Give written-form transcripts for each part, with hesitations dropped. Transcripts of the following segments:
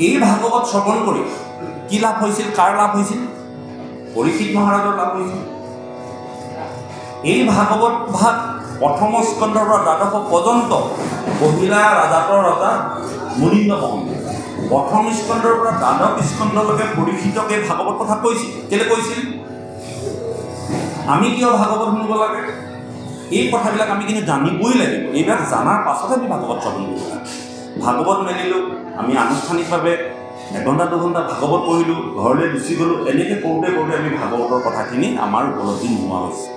এই ভাগৱত শ্ৰৱণ কৰি কি লাভ হৈছিল, কাৰ লাভ হৈছিল? পৰীক্ষিত মহাৰাজৰ লাভ হৈছিল। এই ভাগৱত ভাগ প্ৰথম স্কন্ধৰ পৰা দ্বাদশ পৰ্যন্ত মহিলা ৰাজাতৰ ৰজা মুনীন্দ্ৰ মহন্ত প্ৰথম স্কন্ধৰ পৰা দ্বাদশ স্কন্ধলৈকে পৰীক্ষিতক এই ভাগৱত কথা কৈছিল। কেলৈ কৈছিল? আমি কিয় ভাগৱত শুনিব লাগে, এই কথাবিলাক আমি কিন্তু জানিবই লাগিব। এইবিলাক জনাৰ পাছতহে আমি ভাগৱত শ্ৰৱণ কৰিব লাগে। ভাগৱত মেলিলোঁ, আমি আনুষ্ঠানিকভাৱে এঘণ্টা দুঘণ্টা ভাগৱত পঢ়িলোঁ, ঘৰলৈ গুচি গ'লোঁ। এনেকৈ কৰোঁতে কৰোঁতে আমি ভাগৱতৰ কথাখিনি আমাৰ উপলব্ধি নোহোৱা হৈছে।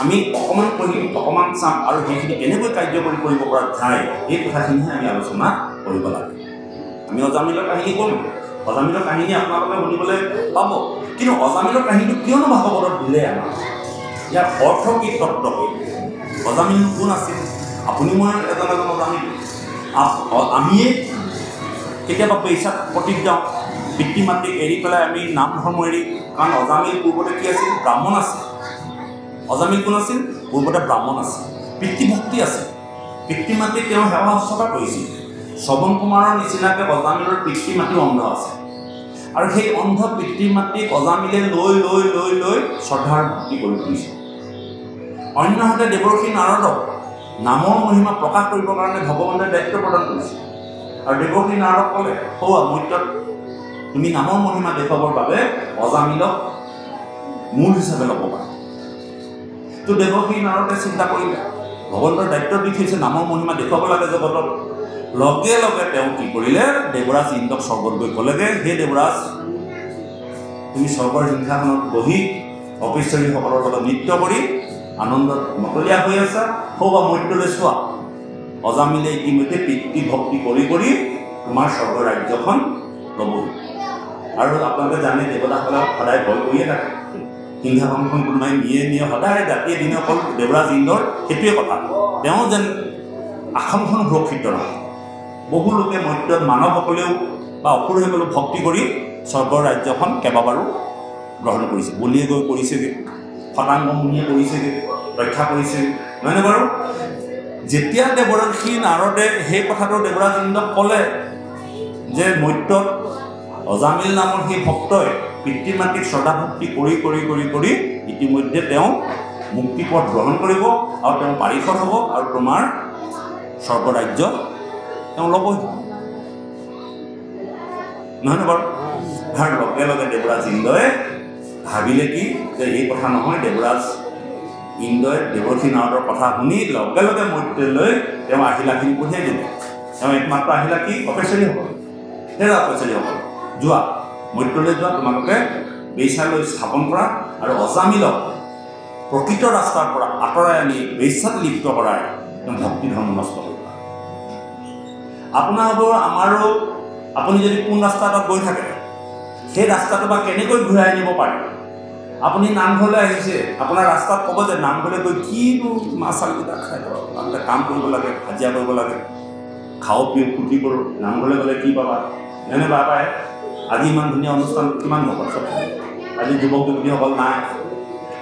আমি অকণমান পঢ়িম, অকণমান চাম, আৰু সেইখিনি কেনেকৈ কাৰ্যকৰী কৰিব পৰা যায় এই কথাখিনিহে আমি আলোচনা কৰিব লাগে। আমি অজামিলৰ কাহিনী ক'লোঁ, অজামিলৰ কাহিনী আপোনালোকে শুনিবলৈ পাব। কিন্তু অজামিলৰ কাহিনীটো কিয়নো ভাগৱতত দিলে আমাক, ইয়াৰ অৰ্থ কি, তত্ত্ব কি? অজামিল কোন আছিল? আপুনি মই এজন অজামিল। আমিয়ে কেতিয়াবা পইচাত প্ৰতীক যাওঁ, পিতৃ মাতৃক এৰি পেলাই আমি নাম ধৰ্ম এৰি। কাৰণ অজামিল পূৰ্বতে কি আছিল? ব্ৰাহ্মণ আছিল। অজামিল কোন আছিল? পূৰ্বতে ব্ৰাহ্মণ আছিল, পিতৃভক্তি আছিল। পিতৃ মাতৃক তেওঁ সেৱা শুশ্ৰূষা কৰিছিল। শ্ৰৱণ কুমাৰৰ নিচিনাকৈ অজামিলৰ পিতৃ মাতৃ অন্ধ আছে, আৰু সেই অন্ধ পিতৃ মাতৃক অজামিলে লৈ লৈ লৈ লৈ শ্ৰদ্ধাৰ ভক্তি কৰি তুলিছে। অন্যহাতে দেৱৰ্ষি নাৰদক নামৰ মহিমা প্ৰকাশ কৰিবৰ কাৰণে ভগৱানে দায়িত্ব প্ৰদান কৰিছিল। আৰু দেৱৰ্ষি নাৰদক ক'লে, সৌৱা মৰ্ত্যত তুমি নামৰ মহিমা দেখুৱাবৰ বাবে অজামিলক মূল হিচাপে ল'ব পাৰা। তো দেৱৰ্ষি নাৰদে চিন্তা কৰিলে, ভগৱন্তৰ দায়িত্ব দি থৈছে, নামৰ মহিমা দেখুৱাব লাগে জগতত। লগে লগে তেওঁ কি কৰিলে, দেৱৰাজ ইন্দ্ৰক স্বৰ্গত গৈ ক'লেগৈ, হে দেৱৰাজ, তুমি স্বৰ্গৰ সিংহাসনত বহি অপেশ্বৰীসকলৰ লগত নৃত্য কৰি আনন্দত মতলীয়া হৈ আছা। সৌৱা মৰ্ত্যলৈ চোৱা, অজামিলে ইতিমধ্যে পিতৃভক্তি কৰি কৰি তোমাৰ স্বৰ্গ ৰাজ্যখন ল'বই। আৰু আপোনালোকে জানে, দেৱতাসকলে সদায় ভয় কৰিয়ে থাকে, সিংহাসনখন কোনোবাই নিয়ে সদায় ৰাতিয়ে দিনে অকল দেৱৰাজ ইন্দ্ৰৰ সেইটোৱে কথা, তেওঁ যেন আসনখন সুৰক্ষিত নহয়। বহু লোকে মৰ্ত্যত মানৱসকলেও বা অসুৰসকলেও ভক্তি কৰি স্বৰ্গৰ ৰাজ্যখন কেইবাবাৰো গ্ৰহণ কৰিছে। বলিয়ে গৈ কৰিছেগৈ, শতাংগ মুনিয়ে কৰিছেগৈ, ৰক্ষা কৰিছেগৈ, নহয়নে বাৰু? যেতিয়া দেৱৰ্ষি নাৰদে সেই কথাটো দেৱৰাজ ইন্দ্ৰক ক'লে যে মৰ্ত্যত অজামিল নামৰ সেই ভক্তই পিতৃ মাতৃক শ্ৰদ্ধা ভক্তি কৰি কৰি কৰি কৰি ইতিমধ্যে তেওঁ মুক্তিপথ গ্ৰহণ কৰিব, আৰু তেওঁ পাৰিষদ হ'ব, আৰু তোমাৰ স্বৰ্গ ৰাজ্য তেওঁ ল'বই, নহয়নে বাৰু? তাৰ লগে লগে দেৱৰাজ ইন্দ্ৰই ভাবিলে কি, যে এই কথা নহয়। দেৱৰাজ ইন্দ্ৰই দেৱৰ্ষি নাৰদৰ কথা শুনি লগে লগে মৰ্ত্যলৈ তেওঁ আহিলাখিনি পঠিয়াই দিলে। তেওঁ একমাত্ৰ আহিলা কি? অপেশ্বৰীসকল। সেয়া অপেশ্বৰীসকল, যোৱা মৰ্ত্যলৈ যোৱা, তোমালোকে বেশ্যালৈ স্থাপন কৰা, আৰু অজামিলক প্ৰকৃত ৰাস্তাৰ পৰা আঁতৰাই আনি বেশ্যাত লিপ্ত কৰাই তেওঁ ভক্তি ধৰ্ম নষ্ট কৰিব। আপোনাৰ হ'ব, আমাৰো, আপুনি যদি কোন ৰাস্তা এটাত গৈ থাকে, সেই ৰাস্তাটো বা কেনেকৈ ঘূৰাই আনিব পাৰে? আপুনি নামঘৰলৈ আহিছে, আপোনাৰ ৰাস্তাত ক'ব যে নামঘৰলৈ গৈ কিনো মাছ চালকেইটা খাই লওক, আপোনালোকে কাম কৰিব লাগে, হাজিৰা কৰিব লাগে, খাওঁ পিওঁ ফূৰ্তি কৰোঁ, নামঘৰলৈ গ'লে কি পাবা? এনে বেয়া পায়। আজি ইমান ধুনীয়া অনুষ্ঠান কিমান নকৰে, চব আজি যুৱক যুৱতীসকল নাই,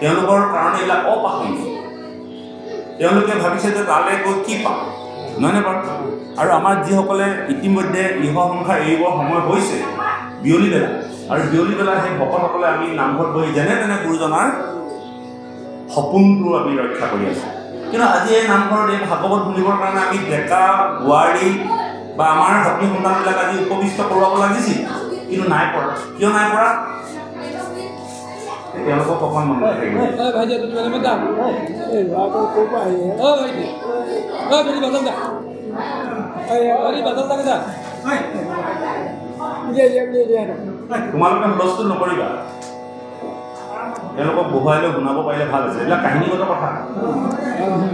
তেওঁলোকৰ কাৰণে এইবিলাক অপ্ৰাসংগিক। তেওঁলোকে ভাবিছে যে তালৈ গৈ কি পাম, নহয়নে বাৰু? আৰু আমাৰ যিসকলে ইতিমধ্যে ইহ সংসাৰ এৰিবৰ সময় হৈছে, বিয়লি বেলা, আৰু বিয়লি বেলা সেই ভকতসকলে আমি নামঘৰত বহি যেনে তেনে গুৰুজনাৰ সপোনটো আমি ৰক্ষা কৰি আছোঁ। কিন্তু আজি এই নামঘৰত এই ভাগৱত শুনিবৰ কাৰণে আমি ডেকা বোৱাৰী বা আমাৰ সতী সন্তানবিলাক আজি উপবিষ্ট কৰোৱাব লাগিছিল, কিন্তু নাই পৰা। কিয় নাই পৰা? তেওঁলোকক অকণমান মনত থাকিব। তোমালোকে হুলস্থুল নকৰিবা, তেওঁলোকক বহুৱাই লৈ শুনাব পাৰিলে ভাল হৈছে। এইবিলাক কাহিনীগত কথা।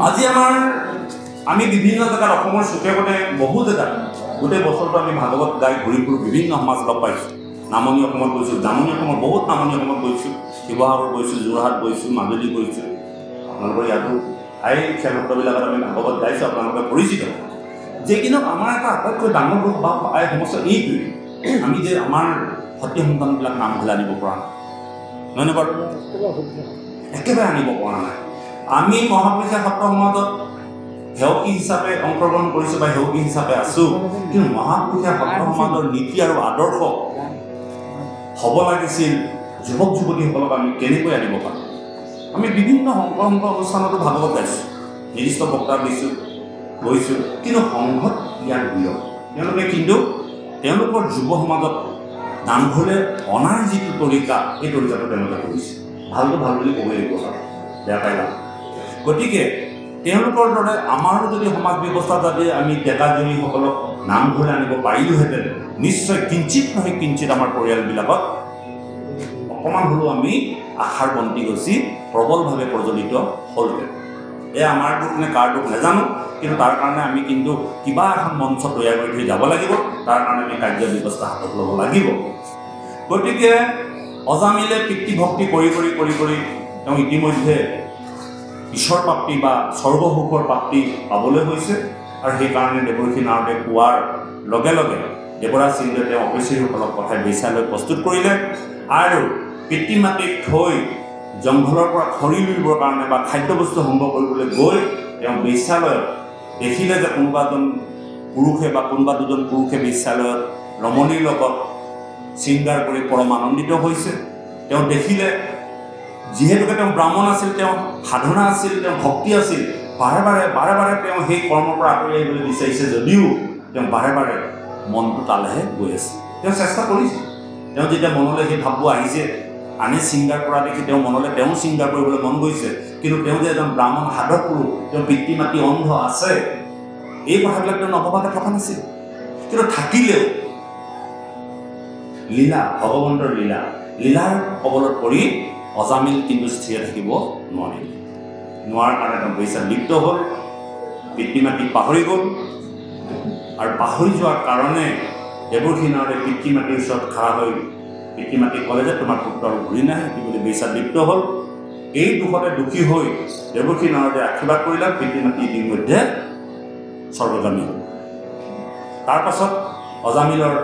আজি আমি বিভিন্ন জেগাত, অসমৰ চুকে কোণে বহু জেগাত গোটেই বছৰটো আমি ভাগৱত গাই ঘূৰি ফুৰোঁ, বিভিন্ন সমাজ লগ পাইছোঁ। নামনি অসমত গৈছোঁ, জামনি অসমত, বহুত নামনি অসমত গৈছোঁ, শিৱসাগৰ গৈছোঁ, যোৰহাট গৈছোঁ, মাজুলী গৈছোঁ। আপোনালোকৰ ইয়াতো এই ক্ষেত্ৰবিলাকত আমি ভাগৱত গাইছোঁ, আপোনালোকে পৰিচিত। যে কিন্তু আমাৰ এটা আটাইতকৈ ডাঙৰ দুখ বা সমস্যা এইটোৱেই, আমি যে আমাৰ সতী সন্তানবিলাক নামঘৰলৈ আনিব পৰা নাই, নহয়নে বাৰু? একেবাৰে আনিব পৰা নাই। আমি মহাপুৰুষীয়া সত্ৰ সমাজত সেৱকী হিচাপে অংশগ্ৰহণ কৰিছোঁ বা সেৱকী হিচাপে আছোঁ, কিন্তু মহাপুৰুষীয়া সত্ৰ সমাজৰ নীতি আৰু আদৰ্শ হ'ব লাগিছিল যুৱক যুৱতীসকলক আমি কেনেকৈ আনিব পাৰোঁ। আমি বিভিন্ন সংঘ অনুষ্ঠানতো ভাগৱত গাইছোঁ, নিৰ্দিষ্ট বক্তা দিছোঁ, গৈছোঁ, কিন্তু সংঘত ইয়াৰ বিৰল। তেওঁলোকৰ যুৱ সমাজত নামঘৰলৈ অনাৰ যিটো তৰিকা, এই তৰিকাটো তেওঁলোকে কৰিছে। ভালটো ভাল বুলি ক'বই লাগিব, বেয়া পাই লাভ। গতিকে তেওঁলোকৰ দৰে আমাৰো যদি সমাজ ব্যৱস্থা যদি আমি ডেকা জনীসকলক নামঘৰলৈ আনিব পাৰিলোহেঁতেন, নিশ্চয় কিঞ্চিত নহয় কিঞ্চিত আমাৰ পৰিয়ালবিলাকত অকণমান হ'লেও আমি আশাৰ বন্তি গছি প্ৰবলভাৱে প্ৰজ্বলিত হ'লহেঁতেন। আমাৰ দুখ নে কাৰ দুখ নাজানো, কিন্তু তাৰ কাৰণে আমি কিন্তু কিবা এখন মঞ্চ তৈয়াৰ কৰি থৈ যাব লাগিব, তাৰ কাৰণে আমি কাৰ্য ব্যৱস্থা হাতত ল'ব লাগিব। গতিকে অজামিলে পিতৃভক্তি কৰি তেওঁ ইতিমধ্যে ঈশ্বৰ প্ৰাপ্তি বা স্বৰ্গসুখৰ প্ৰাপ্তি পাবলৈ হৈছে। আৰু সেইকাৰণে দেৱৰ্ষী নাৰদে কোৱাৰ লগে লগে দেৱৰাজ ইন্দ্ৰই তেওঁ অপেশ্ৰীসকলক পঠাই বেশ্যালয় প্ৰস্তুত কৰিলে। আৰু পিতৃ মাতৃক থৈ জংঘলৰ পৰা খৰি লুৰিবৰ কাৰণে বা খাদ্যবস্তু সংগ্ৰহ কৰিবলৈ গৈ তেওঁ বেশ্যালয়ত দেখিলে যে কোনোবা এজন পুৰুষে বা কোনোবা দুজন পুৰুষে বেশ্যালয়ত ৰমণীৰ লগত শৃংগাৰ কৰি পৰম আনন্দিত হৈছে। তেওঁ দেখিলে, যিহেতুকে তেওঁ ব্ৰাহ্মণ আছিল, তেওঁ সাধনা আছিল, তেওঁ ভক্তি আছিল, বাৰে বাৰে তেওঁ সেই কৰ্মৰ পৰা আঁতৰি আহিবলৈ বিচাৰিছে যদিও তেওঁ বাৰে বাৰে মনটো তালেহে গৈ আছে। তেওঁ চেষ্টা কৰিছে, তেওঁ যেতিয়া মনলৈ সেই ভাৱবোৰ আহিছে, আনে শৃংগাৰ কৰা দেখি তেওঁ মনলৈ তেওঁ শৃংগাৰ কৰিবলৈ মন গৈছে, কিন্তু তেওঁ যে এজন ব্ৰাহ্মণ সাধক পুৰুষ, তেওঁ পিতৃ মাতৃ অন্ধ আছে, এই কথাবিলাক তেওঁ নভবাকে থকা নাছিল। কিন্তু থাকিলেও লীলা, ভগৱন্তৰ লীলাৰ কবলত পৰি অজামিল কিন্তু স্থিৰ থাকিব নোৱাৰাৰ কাৰণে তেওঁ বেশ্যাত লিপ্ত হ'ল, পিতৃ মাতৃক পাহৰি গ'ল। আৰু পাহৰি যোৱাৰ কাৰণে দেৱৰ্ষী নাৰদে পিতৃ মাতৃৰ ওচৰত খাৰা হৈ পিতৃ মাতৃক ক'লে যে তোমাৰ পুত্ৰ আৰু ঘূৰি নাহে, কি বুলি বেশ্যাত লিপ্ত হ'ল। এই দুখতে দুখী হৈ দেৱৰ্ষী নাৰদে আশীৰ্বাদ কৰিলে, পিতৃ মাতৃ ইতিমধ্যে স্বৰ্গগামী হ'ল। তাৰ পাছত অজামিলৰ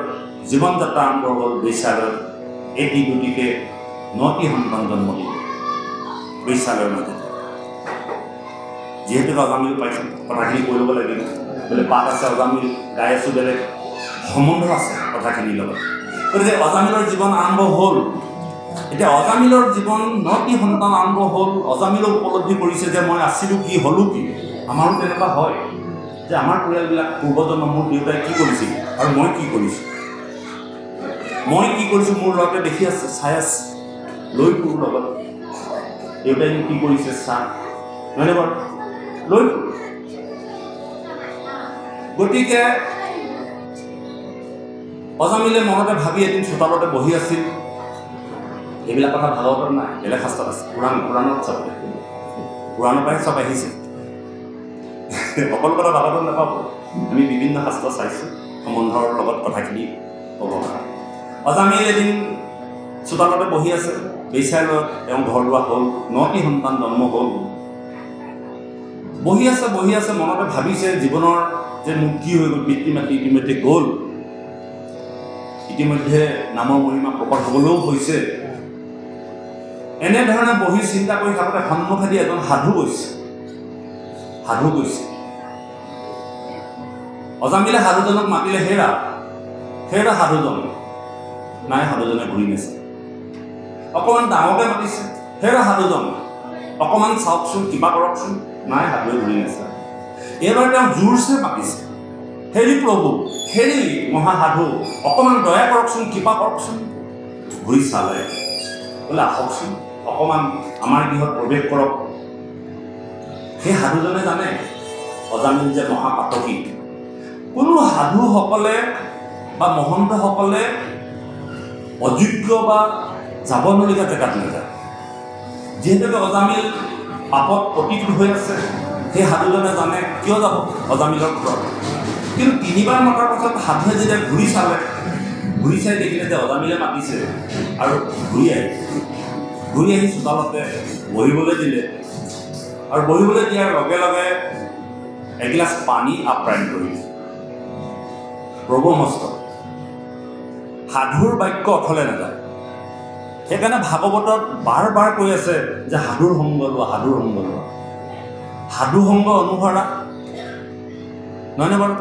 জীৱন যাত্ৰা আৰম্ভ হ'ল বেশ্যালয়ত। এটি দুটিকে 9টি সন্তান জন্ম দিল বেশ্যালয়ৰ মাজতে। যিহেতুকে অজামিল পাইছোঁ, কথাখিনি কৈ ল'ব লাগিব। বেলেগ পাঠ আছে, অজামিল গাই আছোঁ, বেলেগ সম্বন্ধ আছে কথাখিনিৰ লগত। গতিকে অজামিলৰ জীৱন আৰম্ভ হ'ল। এতিয়া অজামিলৰ জীৱন 9টি সন্তান আৰম্ভ হ'ল। অজামিলে উপলব্ধি কৰিছে যে মই আছিলোঁ কি, হ'লোঁ কি। আমাৰো তেনেকুৱা হয় যে আমাৰ পৰিয়ালবিলাক পূৰ্বজন্ম মোৰ দেউতাই কি কৰিছিল আৰু মই কি কৰিছোঁ, মোৰ ল'ৰাটোৱে দেখি আছে, চাই আছে, লৈ ফুৰোঁ লগত, দেউতাই কি কৰিছে চা, নহয়নে বাৰু, লৈ ফুৰোঁ। গতিকে অজামিলে মনতে ভাবি এদিন চোতালতে বহি আছিল। এইবিলাক কথা ভাগৱতত নাই, বেলেগ শাস্ত্ৰত আছে, পুৰাণত চব, পুৰাণৰ পৰাই চব আহিছে। সকলো কথা ভাগৱতত নাপাব, আমি বিভিন্ন শাস্ত্ৰ চাইছোঁ সম্বন্ধৰ লগত কথাখিনি ক'ব কাৰণে। অজামিল এদিন চোতালতে বহি আছে, বেশ্যালয়ত তেওঁ ঘৰ লোৱা হ'ল, 9টি সন্তান জন্ম হ'ল। বহি আছে মনতে ভাবিছে জীৱনৰ যে মোৰ কি হৈ গ'ল, পিতৃ মাতৃ ইতিমধ্যে গ'ল, ইতিমধ্যে নামৰ মহিমা প্ৰকট হ'বলৈও হৈছে। এনেধৰণে বহি চিন্তা কৰি থাকোঁতে সন্মুখেদি এজন সাধু গৈছে। অজামিলে সাধুজনক মাতিলে, হেৰা সাধুজন। নাই, সাধুজনে ঘূৰি গৈছে। অকণমান ডাঙৰকৈ মাতিছে, হেৰা সাধুজন, অকণমান চাওকচোন, কিবা কৰকচোন। নাই, সাধুৱে ঘূৰি গৈছে। এইবাৰ তেওঁ জোৰছে মাতিছে, হেৰি প্ৰভু, হেৰি মহাসাধু, অকণমান দয়া কৰকচোন, কিবা কৰকচোন। ঘূৰি চালে, বোলে আহকচোন, অকণমান আমাৰ গৃহত প্ৰৱেশ কৰক। সেই সাধুজনে জানে অজামিল যে মহাপাতকী। কোনো সাধুসকলে বা মহন্তসকলে অযোগ্য বা যাব নলগীয়া জেগাত নাযায়। যিহেতুকে অজামিল পাপত পতিত হৈ আছে, সেই সাধুজনে জানে কিয় যাব অজামিলৰ ঘৰত। কিন্তু 3বাৰ মতাৰ পাছত সাধুৱে যেতিয়া ঘূৰি চাই দেখিলে যে অজামিলে মাতিছে আৰু ঘূৰি আহি চোতালতে বহিবলৈ দিলে। আৰু বহিবলৈ দিয়াৰ লগে লগে এগিলাচ পানী আপ্যায়ন কৰিলে। প্ৰভু মস্ত সাধুৰ বাক্য অথলে নাযায়। সেইকাৰণে ভাগৱতত বাৰ বাৰ কৈ আছে যে সাধুৰ সংগ লোৱা, সাধু সংগ অনুসৰা নহয়নে বাৰু?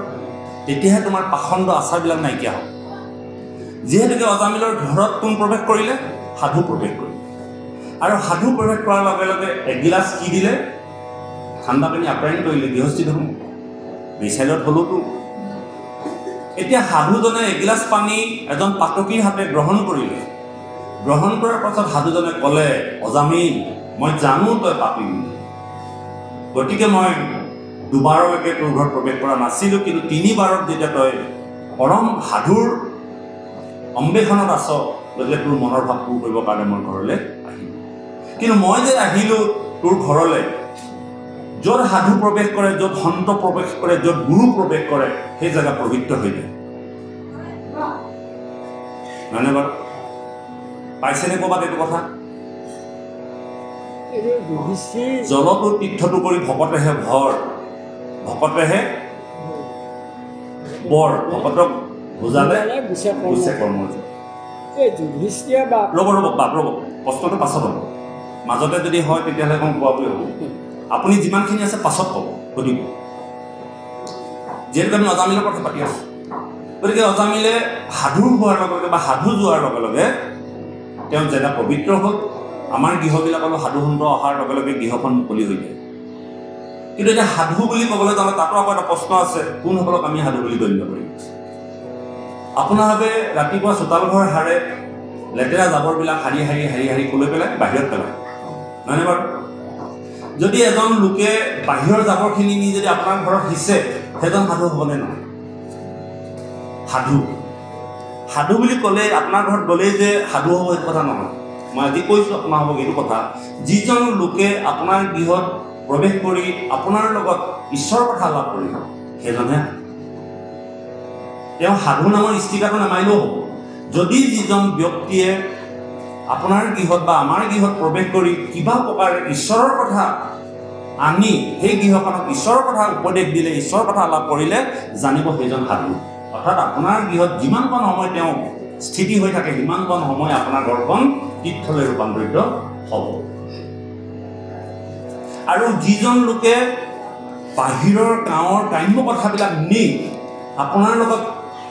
তেতিয়াহে তোমাৰ পাখণ্ড আচাৰবিলাক নাইকিয়া হ'ব। যিহেতুকে অজামিলৰ ঘৰত কোন প্ৰৱেশ কৰিলে? সাধু প্ৰৱেশ কৰিলে। আৰু সাধু প্ৰৱেশ কৰাৰ লগে লগে এগিলাচ কি দিলে? ঠাণ্ডা পানী আপ্যায়ন কৰিলে। গৃহস্থী ধৰ্ম বিচাইলত হ'লেওতো। এতিয়া সাধুজনে এগিলাচ পানী এজন পাতকীৰ হাতে গ্ৰহণ কৰিলে। গ্ৰহণ কৰাৰ পাছত সাধুজনে ক'লে, অজামিল, মই জানো তই পাপী, গতিকে মই দুবাৰলৈকে তোৰ ঘৰত প্ৰৱেশ কৰা নাছিলোঁ, কিন্তু 3বাৰত যেতিয়া তই পৰম সাধুৰ অম্বেষণত আছ, গতিকে তোৰ মনৰ ভাৱ পূৰ কৰিবৰ কাৰণে মই ঘৰলৈ আহিলোঁ। কিন্তু মই যে আহিলোঁ তোৰ ঘৰলৈ, য'ত সাধু প্ৰৱেশ কৰে, য'ত সন্ত প্ৰৱেশ কৰে, য'ত গুৰু প্ৰৱেশ কৰে, সেই জেগা পবিত্ৰ হৈ যায়। নহয়নে বাৰু? পাইছেনে ক'ৰবাত এইটো কথা? জলটো তীৰ্থটো কৰি ভকতেহে ভৰ, ভকতেহে বৰ, ভকতক বুজালে গুচে কৰ্ম। ৰ'ব প্ৰশ্নটো পাছত হ'ব। মাজতে যদি হয় তেতিয়াহ'লে মই কোৱাকৈ হ'ব। আপুনি যিমানখিনি আছে পাছত ক'ব, সুধিব। যিহেতু আমি অজামিলৰ কথা পাতি আছোঁ, গতিকে অজামিলে সাধু হোৱাৰ লগে লগে বা সাধু যোৱাৰ লগে লগে তেওঁ জেগা পবিত্ৰ হ'ল। আমাৰ গৃহবিলাকলৈ সাধু সুন্দৰ অহাৰ লগে লগে গৃহখন মুকলি হৈ যায়। কিন্তু এতিয়া সাধু বুলি ক'বলৈ যাওঁতে তাতো আকৌ এটা প্ৰশ্ন আছে, কোনসকলক আমি সাধু বুলি গণ্য কৰিম? আপোনাৰ ভাবে ৰাতিপুৱা চোতাল ঘৰ সাৰে, লেতেৰা জাবৰবিলাক শাৰী শাৰী শাৰী শাৰী ক'লৈ পেলাই? বাহিৰত পেলায়। নহয়নে বাৰু? যদি এজন লোকে বাহিৰৰ জাবৰখিনি নি যদি আপোনাৰ ঘৰত সিঁচে, সেইজন সাধু হ'বনে নহয়? সাধু সাধু বুলি ক'লে আপোনাৰ ঘৰত গ'লেই যে সাধু হ'ব সেইটো কথা নহয়। মই আজি কৈছোঁ আপোনাৰ হ'ব এইটো কথা, যিজন লোকে আপোনাৰ গৃহত প্ৰৱেশ কৰি আপোনাৰ লগত ঈশ্বৰৰ কথা লাভ কৰিব, সেইজনহে তেওঁ সাধু নামৰ ষ্টিকাৰটো নামাৰিলেও হ'ব। যদি যিজন ব্যক্তিয়ে আপোনাৰ গৃহত বা আমাৰ গৃহত প্ৰৱেশ কৰি কিবা প্ৰকাৰে ঈশ্বৰৰ কথা আনি সেই গৃহখনক ঈশ্বৰৰ কথা উপদেশ দিলে, ঈশ্বৰৰ কথা লাভ কৰিলে, জানিব সেইজন সাধু। অৰ্থাৎ আপোনাৰ গৃহত যিমানকণ সময় তেওঁ স্থিতি হৈ থাকে, সিমানকণ সময় আপোনাৰ ঘৰখন তীৰ্থলৈ ৰূপান্তৰিত হ'ব। আৰু যিজন লোকে বাহিৰৰ গাঁৱৰ গ্ৰাম্য কথাবিলাক নি আপোনাৰ লগত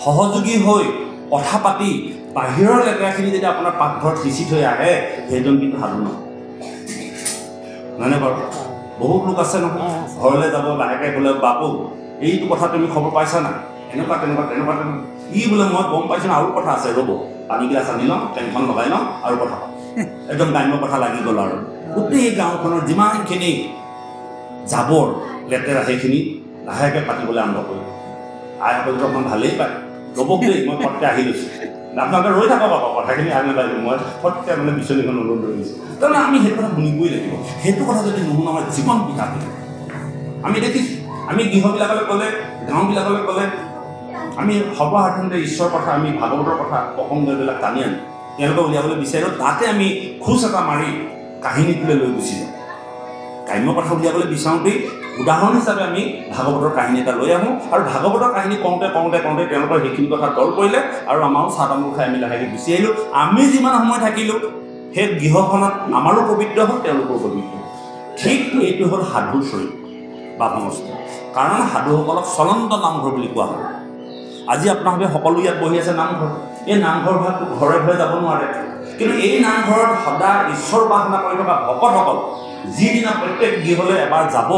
সহযোগী হৈ কথা পাতি বাহিৰৰ লেতেৰাখিনি যদি আপোনাৰ পাকঘৰত সিঁচি থৈ আহে, সেইজন কিন্তু সাধু নহয়। নহয়নে বাৰু? বহুত লোক আছে নহয়, ঘৰলৈ যাব লাহেকৈ বোলে, বাপু এইটো কথা তুমি খবৰ পাইছা না? এনেকুৱা তেনেকুৱা তেনেকুৱা তেনেকুৱা। ই বোলে মই গম পাইছোঁ না, আৰু কথা আছে, ৰ'ব পানী গিলাচ আনি লওঁ, ফেনখন লগাই লওঁ, আৰু কথা পাওঁ। একদম গ্ৰাম্য কথা লাগি গ'ল। আৰু গোটেই গাঁওখনৰ যিমানখিনি জাবৰ লেতেৰা সেইখিনি লাহেকৈ পাতিবলৈ আৰম্ভ কৰিলোঁ। আইসকলটো অকণমান ভালেই পায়, ৰ'বক দেই মই ফটকৈ আহি লৈছোঁ, আপোনালোকে ৰৈ থাকক আকৌ, কথাখিনি আনি নাপাইছোঁ, মই ফটকৈ মানে বিচনীখন অনুৰোধ কৰিছোঁ। তাৰমানে আমি সেইটো কথা শুনিবই লাগিব। সেইটো কথা যদি নুশুনো আমাৰ জীৱন বিকাশ হ'ব। আমি দেখিছোঁ, আমি গৃহবিলাকলৈ গ'লে, গাঁওবিলাকলৈ গ'লে আমি সৰ্বসাধাৰণতে ঈশ্বৰৰ কথা, আমি ভাগৱতৰ কথা, প্ৰসংগবিলাক টানি আনো, তেওঁলোকে উলিয়াবলৈ বিচাৰোঁ। তাতে আমি খোজ এটা মাৰি কাহিনীটোলৈ লৈ গুচি যাওঁ। গ্ৰাম্য কথা উলিয়াবলৈ বিচাৰোঁতেই উদাহৰণ হিচাপে আমি ভাগৱতৰ কাহিনী এটা লৈ আহোঁ, আৰু ভাগৱতৰ কাহিনী কওঁতে কওঁতে কওঁতে তেওঁলোকৰ সেইখিনি কথা তল পৰিলে, আৰু আমাৰো চাহ তামোল খাই আমি লাহেকৈ গুচি আহিলোঁ। আমি যিমান সময় থাকিলোঁ সেই গৃহখনত আমাৰো পবিত্ৰ হ'ল, তেওঁলোকৰো পবিত্ৰ। ঠিক এইটো হ'ল সাধুৰ চৰিত্ৰ বা সংস্কৃতি। কাৰণ সাধুসকলক চলন্ত নামঘৰ বুলি কোৱা হয়। আজি আপোনালোকে সকলো ইয়াত বহি আছে নামঘৰ, এই নামঘৰ ভাগটো ঘৰে ঘৰে যাব নোৱাৰে, কিন্তু এই নামঘৰত সদায় ঈশ্বৰ উপাসনা কৰি থকা ভকতসকল যিদিনা প্ৰত্যেক গৃহলৈ এবাৰ যাব,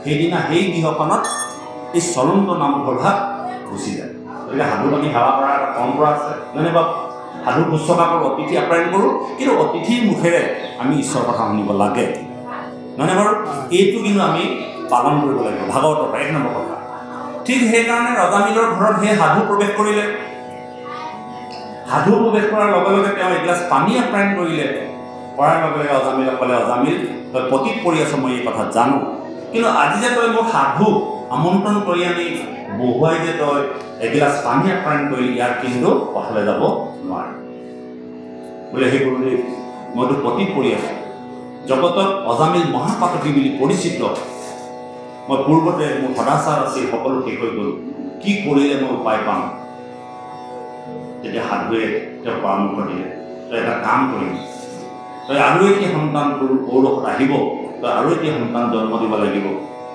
সেইদিনা সেই গৃহখনত এই চলন্ত নামঘৰ ভাগ গুচি যায়। গতিকে সাধুত আমি সেৱা কৰাৰ এটা পৰম্পৰা আছে, মানে বা সাধু শুশ্ৰূষা কৰোঁ, অতিথি আপ্যায়ন কৰোঁ, কিন্তু অতিথিৰ মুখেৰে আমি ঈশ্বৰৰ কথা শুনিব লাগে, নহয়নে বাৰু? এইটো কিন্তু আমি পালন কৰিব লাগিব, ভাগৱতৰ 1 নম্বৰ কথা। ঠিক সেইকাৰণে ৰজামিলৰ ঘৰত সেই সাধু প্ৰৱেশ কৰিলে। সাধু প্ৰৱেশ কৰাৰ লগে লগে তেওঁ এগিলাচ পানী আপ্যায়ন কৰিলে। কৰাৰ লগে লগে অজামিলক ক'লে, অজামিল তই পতিত পৰি আছ, মই এই কথা জানো, কিন্তু আজি যে তই মোক সাধু আমন্ত্ৰণ কৰি আনি বহুৱাই যে তই এগিলাচ পানী আপ্যায়ন কৰিলি, ইয়াৰ কিন্তু পথালৈ যাব নোৱাৰে। বোলে সেই গুৰুদেৱ, মইতো পতিত পৰি আছোঁ, জগতত অজামিল মহাপাতকী বুলি পৰিচিত, মই পূৰ্বতে মোৰ সদাচাৰ আছিল, সকলো শেষ হৈ গ'ল, কি কৰিলে মই উপায় পাম? তেতিয়া সাধুৱে তেওঁ পৰামৰ্শ দিলে, তই এটা কাম কৰিবি, তই আৰু এটি সন্তান তোৰ ঔৰসত আহিব, তই আৰু এটি সন্তান জন্ম দিব লাগিব,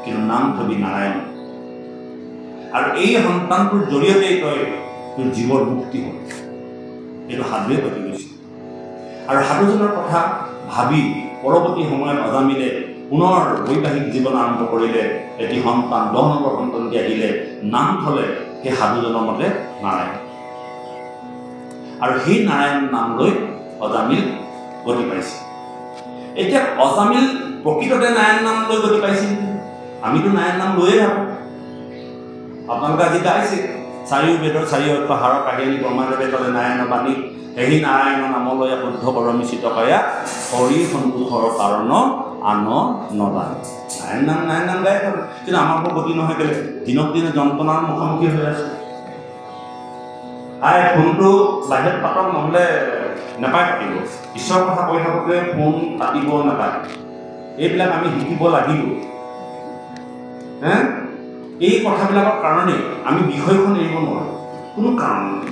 কিন্তু নাম থবি নাৰায়ণ। আৰু এই সন্তানটোৰ জৰিয়তেই তই তোৰ জীৱৰ মুক্তি হ'ল। এইটো সাধুৱে পাতি গৈছে। আৰু সাধুজনৰ কথা ভাবি পৰৱৰ্তী সময়ত অজামিলে পুনৰ বৈবাহিক জীৱন আৰম্ভ কৰিলে। এটি সন্তান 10 নম্বৰ সন্তানটি আহিলে, নাম থলে সেই সাধুজনৰ মতে নাৰায়ণ। আৰু সেই নাৰায়ণ নাম লৈ অজামিল গতি পাইছে। এতিয়া অজামিল প্ৰকৃততে নাৰায়ণ নাম লৈ গতি পাইছিল। আমিতো নাৰায়ণ নাম লৈয়ে থাকোঁ। আপোনালোকে আজি গাইছে চাৰিও বেদৰ চাৰি অৰ্থ হাৰৰ কাহিনী ব্ৰহ্মাদেৱে তলে নাৰায়ণ বাণী, সেই নাৰায়ণ নামলৈ শুদ্ধ কৰমি চিতকায়া, হৰি সন্তোষৰ কাৰণ আন নদান। নাৰায়ণ নাম গাই থাকে, কিন্তু আমাৰ গতি নহয় কেলে? দিনক দিনে যন্ত্ৰণাৰ মুখামুখি হৈ আছে। ফোনটো বাহিৰত পাতক, নহ'লে নাপায় পাতিব। ঈশ্বৰৰ কথা কৈ থাকোঁতে ফোন পাতিব নাপায়। এইবিলাক আমি শিকিব লাগিব। এই কথাবিলাকৰ কাৰণেই আমি বিষয়খন এৰিব নোৱাৰোঁ, কোনো কাৰণ নাই।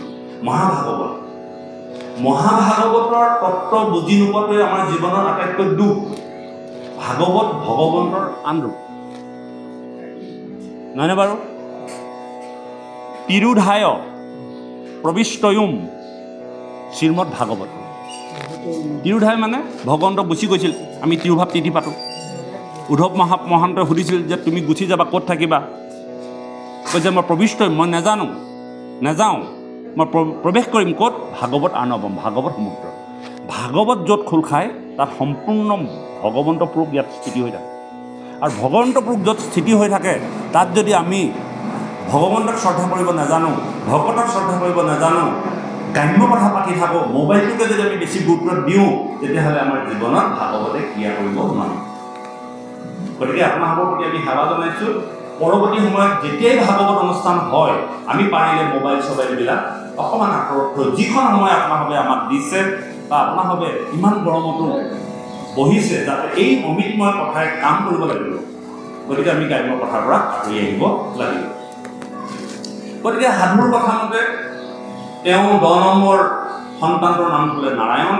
মহাভাগৱতৰ তত্ত্ব বুজি নোপোৱাটোৱে আমাৰ জীৱনৰ আটাইতকৈ দুখ। ভাগৱত ভগৱন্তৰ আন ৰূপ, নহয়নে বাৰু? তিৰুধায় প্ৰবিষ্টয়ুম শ্ৰীমদ ভাগৱত। তিৰুধায় মানে ভগৱন্তক গুচি গৈছিল। আমি তিৰুভাৱ তিথি পাতোঁ। উদ্ধৱ মহান্তই সুধিছিল যে তুমি গুচি যাবা, ক'ত থাকিবা? কৈছে মই প্ৰবিষ্টয়ুম, মই নাযাওঁ, মই প্ৰৱেশ কৰিম ক'ত? ভাগৱত আৰ্ণৱম, ভাগৱত সমুদ্ৰ। ভাগৱত য'ত খোল খায় তাত সম্পূৰ্ণ ভগৱন্ত পুৰুষ ইয়াত স্থিতি হৈ থাকে। আৰু ভগৱন্ত পুৰুষ য'ত স্থিতি হৈ থাকে তাত যদি আমি ভগৱন্তক শ্ৰদ্ধা কৰিব নাজানো, ভকতক শ্ৰদ্ধা কৰিব নাজানো, গ্ৰাম্য কথা পাতি থাকোঁ, মোবাইলটোকে যদি আমি বেছি গুৰুত্ব দিওঁ, তেতিয়াহ'লে আমাৰ জীৱনত ভাগৱতে ক্ৰিয়া কৰিব নোৱাৰোঁ। গতিকে আপোনালোকৰ প্ৰতি আমি সেৱা জনাইছোঁ। পৰৱৰ্তী সময়ত যেতিয়াই ভাগৱত অনুষ্ঠান হয়, আমি পাৰিলে মোবাইলবিলাক অকণমান আঁতৰত থৈ, যিখন সময় আপোনালোকে আমাক দিছে বা আপোনালোকে ইমান গৰমতো বহিছে, যাতে এই অমৃতময় কথাই কাম কৰিব লাগিব। গতিকে আমি গ্ৰাম্য কথাৰ পৰা আঁতৰি আহিব লাগিব। গতিকে সাধুৰ কথা মতে তেওঁ 10 নম্বৰ সন্তানটোৰ নাম থলে নাৰায়ণ।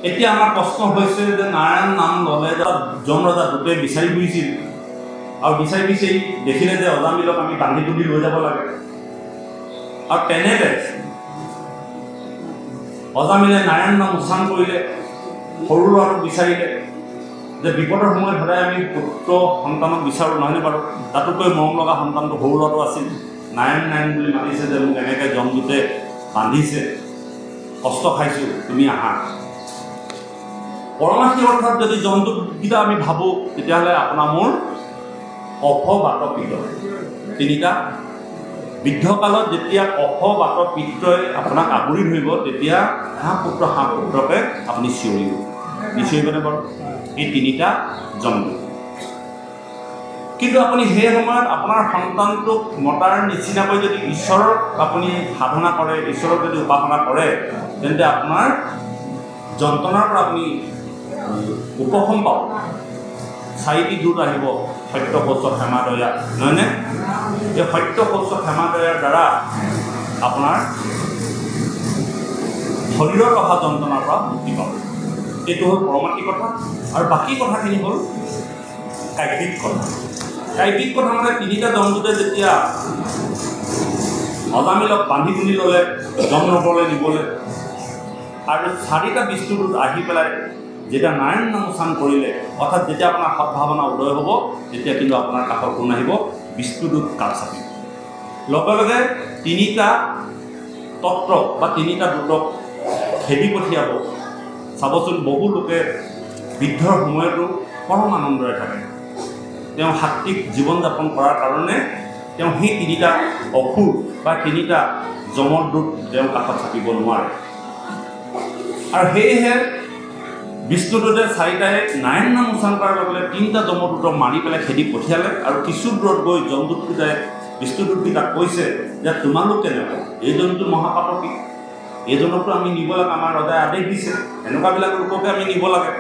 এতিয়া আমাৰ প্ৰশ্ন হৈছে যে নাৰায়ণ নাম ল'লে যম ৰজা দুটে বিচাৰি ফুৰিছিল, আৰু বিচাৰি দেখিলে যে অজামিলক আমি বান্ধি তুলি লৈ যাব লাগে। আৰু তেনেতে অজামিলে নাৰায়ণ নাম উচ্চাৰণ কৰিলে, সৰু ল'ৰাটোক বিচাৰিলে। যে বিপদৰ সময়ত সদায় আমি পুত্ৰ সন্তানক বিচাৰোঁ, নহয়নে বাৰু? তাতোকৈ মৰম লগা সন্তানটো সৰু ল'ৰাটো আছিল। নাৰায়ণ বুলি মাতিছে যে মোক এনেকৈ যমদূতে বান্ধিছে, কষ্ট খাইছোঁ, তুমি আহা। পৰমাৰ্থিক অৰ্থত যদি যমদূতকেইটা আমি ভাবোঁ, তেতিয়াহ'লে আপোনাৰ মোৰ অফ বাত পিত তিনিটা। বৃদ্ধকালত যেতিয়া অফ বাত পিত্ৰই আপোনাক আগুৰি ধৰিব, তেতিয়া হাঁহ পুত্ৰকে আপুনি চিঞৰিব। নিচিঞৰিবনে বাৰু? এই তিনিটা যমদূত। কিন্তু আপুনি সেই সময়ত আপোনাৰ সন্তানটোক মতাৰ নিচিনাকৈ যদি ঈশ্বৰক আপুনি সাধনা কৰে, ঈশ্বৰক যদি উপাসনা কৰে, তেন্তে আপোনাৰ যন্ত্ৰণাৰ পৰা আপুনি উপশম পাব। 4টি দূত আহিব, সত্য শৌচ ক্ষমা দয়া, নহয়নে? এই সত্য শৌচ ক্ষমা দয়াৰ দ্বাৰা আপোনাৰ শৰীৰত অহা যন্ত্ৰণাৰ পৰা মুক্তি পাব। এইটো হ'ল পৰমাৰ্থিক কথা। আৰু বাকী কথাখিনি হ'ল কাব্যিক কথা। কাব্যিক কথা মানে তিনিটা যমদূতে যেতিয়া অজামিলক বান্ধি তুলি ল'লে যমনগৰলৈ নিবলৈ, আৰু 4টা বিষ্ণুদূত আহি পেলাই যেতিয়া নাৰায়ণ নাম উচ্চাৰণ কৰিলে, অৰ্থাৎ যেতিয়া আপোনাৰ সদ্ভাৱনা উদয় হ'ব, তেতিয়া কিন্তু আপোনাৰ কাষত কোন আহিব? বিষ্ণুদূত কাষ চাপিব। লগে লগে 3টা তত্ত্ব বা 3টা দূতক খেদি পঠিয়াব। চাবচোন, বহু লোকে বৃদ্ধৰ সময়তো পৰম আনন্দৰে থাকে। তেওঁ সাত্বিক জীৱন যাপন কৰাৰ কাৰণে তেওঁ সেই 3টা অসুৰ বা 3টা যমৰ দূত তেওঁৰ কাষত চাপিব নোৱাৰে। আৰু সেয়েহে বিষ্ণুদূতে 4টাই নাৰায়ণ নাম উচ্চাৰণ কৰাৰ লগে লগে 3টা যমদূতক মাৰি পেলাই খেদি পঠিয়ালে। আৰু কিছু দূৰত গৈ যমদূতকেইটাই বিষ্ণুদূতকেইটাক কৈছে যে তোমালোক কেনেকুৱা? এইজনটো মহাপাতকী, এইজনকতো আমি নিব লাগে, আমাৰ ৰজাই আদেশ দিছে, এনেকুৱাবিলাক লোককে আমি নিব লাগে।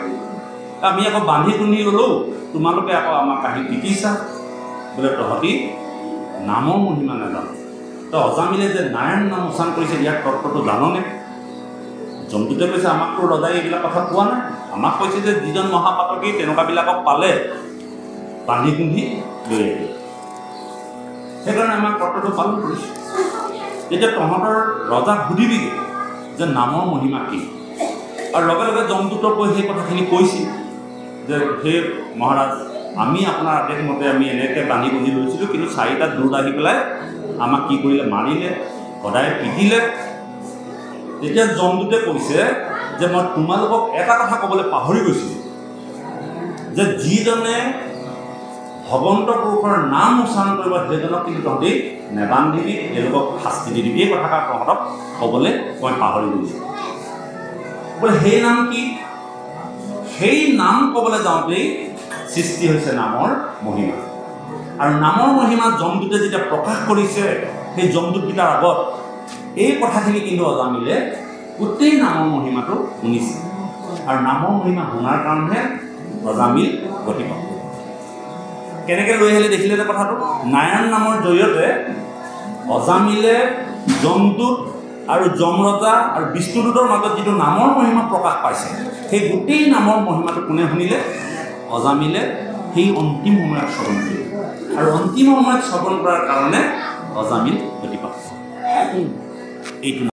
আমি আকৌ বান্ধি তুলি ল'লোঁ, তোমালোকে আকৌ আমাক আহি পিটিছা বোলে তহঁতি নামৰ মহিমা নাজানো। তো অজামিলে যে নাৰায়ণ নাম উচ্চাৰণ কৰিছে, ইয়াৰ তত্ত্বটো জাননে? যমদূতে কৈছে আমাকতো ৰজাই এইবিলাক কথা কোৱা নাই, আমাক কৈছে যে যিজন মহাপাতকী তেনেকুৱাবিলাকক পালে বান্ধি কুন্ধি লৈ আহিব। সেইকাৰণে আমাৰ কৰ্তব্য পালন কৰিছোঁ। যেতিয়া তহঁতৰ ৰজাক সুধিবিগৈ যে নামৰ মহিমা কি, আৰু লগে লগে যমদূতক কৈ সেই কথাখিনি কৈছিল যে সেই মহাৰাজ, আমি আপোনাৰ আদেশমতে আমি এনেকৈ বান্ধি বুন্ধি লৈছিলোঁ, কিন্তু 4টা দূত আহি পেলাই আমাক কি কৰিলে, মাৰিলে, সদায় পিটিলে। তেতিয়া যমদূতে কৈছে যে মই তোমালোকক এটা কথা ক'বলৈ পাহৰি গৈছিলোঁ, যে যিজনে ভগৱন্ত পুৰুষৰ নাম উচ্চাৰণ কৰিব সেইজনক কিন্তু তহঁতি নেবান্ধিবি, তেওঁলোকক শাস্তি দি দিবি। এই কথাষাৰ তহঁতক ক'বলৈ মই পাহৰি গৈছোঁ। বোলে সেই নাম কি? সেই নাম ক'বলৈ যাওঁতেই সৃষ্টি হৈছে নামৰ মহিমা। আৰু নামৰ মহিমা যমদূতে যেতিয়া প্ৰকাশ কৰিছে সেই যমদূতকেইটাৰ আগত, এই কথাখিনি কিন্তু অজামিলে গোটেই নামৰ মহিমাটো শুনিছে। আৰু নামৰ মহিমা শুনাৰ কাৰণেহে অজামিল গতিপথ। কেনেকৈ লৈ আহিলে দেখিলে যে কথাটো, নাৰায়ণ নামৰ জৰিয়তে অজামিলে যমদূত আৰু যমৰজা আৰু বিষ্ণুদূতৰ মাজত যিটো নামৰ মহিমা প্ৰকাশ পাইছে, সেই গোটেই নামৰ মহিমাটো কোনে শুনিলে? অজামিলে সেই অন্তিম সময়ত শ্ৰৱণ কৰিলে। আৰু অন্তিম সময়ত শ্ৰৱণ কৰাৰ কাৰণে অজামিল গতিপথ। এইটো